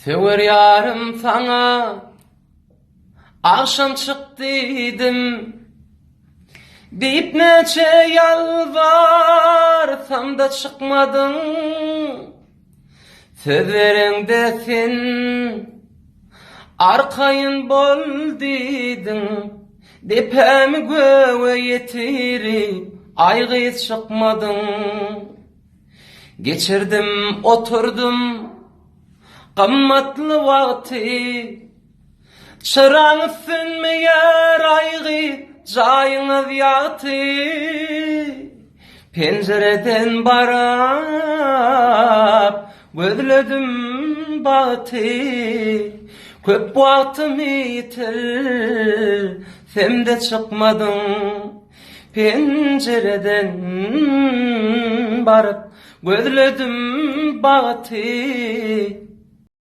Söwer yarım sana akşam çık dedim, deyip neçe yalvarsam da çıkmadın. Söz verende sen arkayın bol dedin, depemi göve yetirip aygız çıkmadın. Geçirdim oturdum qammatlı vakti, çırağın sönmeyer aygı cayınız yatı. Pencereden barap gözledim batı, köp vaktimi yitir sen de çıkmadın. Pencereden barap gözledim batı,